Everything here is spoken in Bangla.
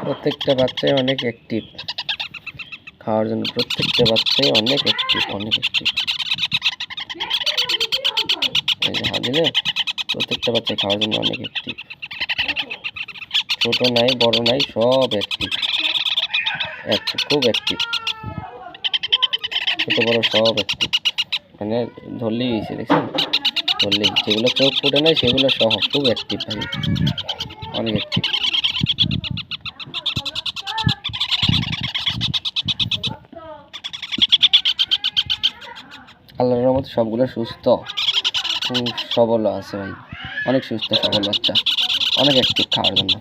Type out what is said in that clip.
প্রত্যেকটা বাচ্চাই অনেক অ্যাক্টিভ খাওয়ার জন্য। প্রত্যেকটা বাচ্চাই অনেক অ্যাক্টিভ, অনেক অ্যাক্টিভ। এই যে দিলে প্রত্যেকটা বাচ্চা খাওয়ার জন্য অনেক অ্যাক্টিভ। ছোট নাই বড় নাই, সব অ্যাক্টিভ, খুব অ্যাক্টিভ। ছোট বড় সব অ্যাক্টিভ, মানে ধরলেই গেছে, দেখছেন? ধরলেই, যেগুলো চোখ ফুটে নাই সেগুলো সহ খুব অ্যাক্টিভ ভাই, অনেক অ্যাক্টিভ। আল্লাহর রহমতে সবগুলো সুস্থ সবল আছে ভাই, অনেক সুস্থ সবল বাচ্চা, অনেক অ্যাক্টিভ খাওয়ার জন্য।